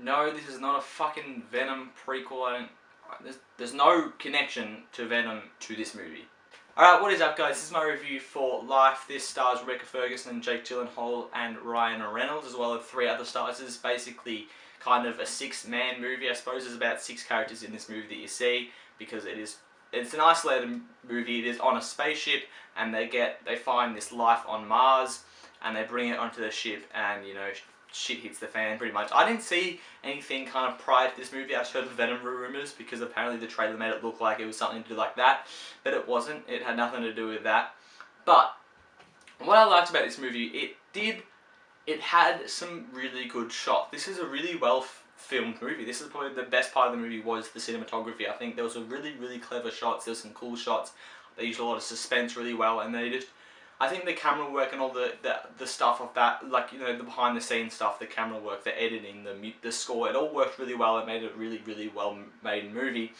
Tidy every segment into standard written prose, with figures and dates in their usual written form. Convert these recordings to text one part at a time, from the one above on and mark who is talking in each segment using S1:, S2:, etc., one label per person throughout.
S1: no, this is not a fucking Venom prequel. There's no connection to Venom to this movie. Alright, what is up guys? This is my review for Life. This stars Rebecca Ferguson, Jake Gyllenhaal and Ryan Reynolds, as well as 3 other stars. This is basically kind of a 6-man movie. I suppose there's about 6 characters in this movie that you see, because it's an isolated movie. It is on a spaceship, and they find this life on Mars, and they bring it onto the ship, and you know, shit hits the fan pretty much. I didn't see anything kind of prior to this movie. I just heard the Venom rumours because apparently the trailer made it look like it was something to do like that, but it wasn't. It had nothing to do with that. But what I liked about this movie, it had some really good shots. This is a really well filmed movie. This is probably the best part of the movie was the cinematography. I think there was a really clever shots. There was some cool shots. They used a lot of suspense really well, and I think the camera work and all the stuff of that, like, you know, the behind the scenes stuff, the camera work, the editing, the score, it all worked really well. It made a really well made movie.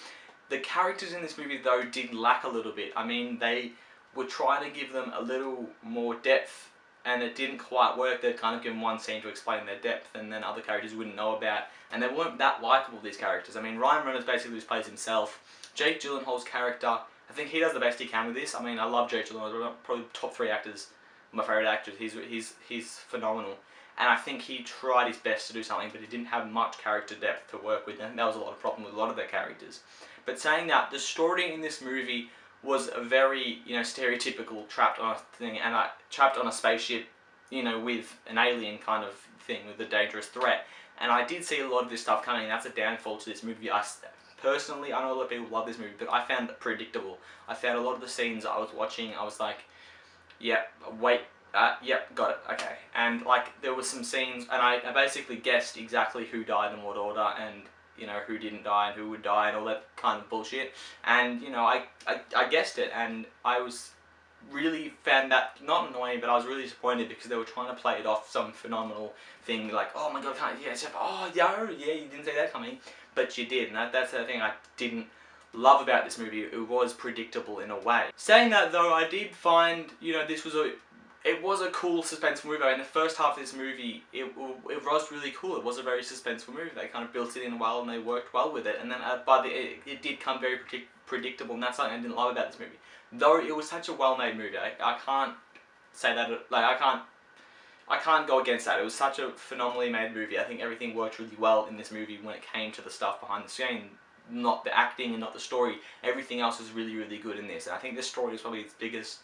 S1: The characters in this movie though did lack a little bit. I mean, they were trying to give them a little more depth, and it didn't quite work. They'd kind of given one scene to explain their depth, and then other characters wouldn't know about, and they weren't that likeable, these characters. I mean, Ryan Reynolds basically just plays himself. Jake Gyllenhaal's character, I think he does the best he can with this. I mean, I love Jake Gyllenhaal, probably top 3 actors, my favourite actors. He's phenomenal, and I think he tried his best to do something, but he didn't have much character depth to work with, and that was a lot of problem with a lot of their characters. But saying that, the story in this movie was a very, you know, stereotypical trapped on a thing, and trapped on a spaceship, you know, with an alien kind of thing, with a dangerous threat. And I did see a lot of this stuff coming, and that's a downfall to this movie. Personally, I know a lot of people love this movie, but I found it predictable. I found a lot of the scenes I was watching, I was like, yep, wait, yep, got it, okay. And like, there was some scenes, and I basically guessed exactly who died in what order, and you know, who didn't die and who would die and all that kind of bullshit. And you know, I guessed it, and I was really found that not annoying, but I was really disappointed because they were trying to play it off some phenomenal thing, like, oh my god, oh yeah, you didn't see that coming, but you did. And that's the thing I didn't love about this movie. It was predictable in a way. Saying that though, I did find, you know, it was a cool suspenseful movie. In the first half of this movie, it was really cool. It was a very suspenseful movie. They kind of built it in well, and they worked well with it. And then it did come very predictable, and that's something I didn't love about this movie. Though it was such a well-made movie, I can't say that, like, I can't go against that. It was such a phenomenally made movie. I think everything worked really well in this movie when it came to the stuff behind the scene. Not the acting and not the story. Everything else was really good in this. And I think this story is probably its biggest,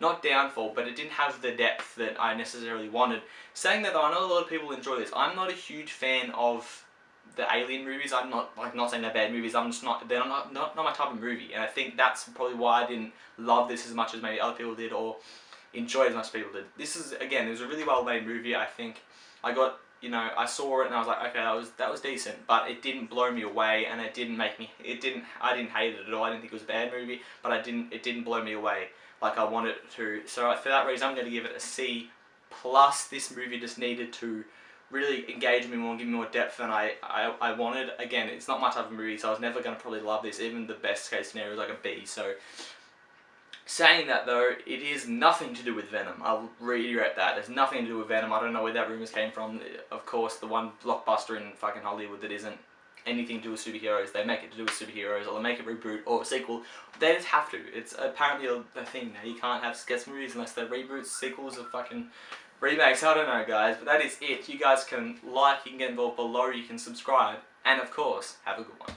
S1: not downfall, but it didn't have the depth that I necessarily wanted. Saying that though, I know a lot of people enjoy this. I'm not a huge fan of the Alien movies. I'm not saying they're bad movies. They're not my type of movie, and I think that's probably why I didn't love this as much as maybe other people did, or enjoy it as much as people did. This is, again, it was a really well made movie. I think I got, you know, I saw it and I was like, okay, that was decent, but it didn't blow me away, and it didn't make me, I didn't hate it at all. I didn't think it was a bad movie, but it didn't blow me away like I wanted it to. So for that reason, I'm going to give it a C+. This movie just needed to really engage me more and give me more depth than I wanted. Again, it's not my type of movie, so I was never going to probably love this. Even the best case scenario is like a B. So saying that though, it is nothing to do with Venom. I'll reiterate that. There's nothing to do with Venom. I don't know where that rumours came from. Of course, the one blockbuster in fucking Hollywood that isn't anything to do with superheroes, they make it to do with superheroes, or they make it reboot or a sequel. They just have to. It's apparently a thing now. You can't get some movies unless they're reboots, sequels, or fucking remakes. I don't know, guys, but that is it. You guys can like, you can get involved below, you can subscribe, and of course, have a good one.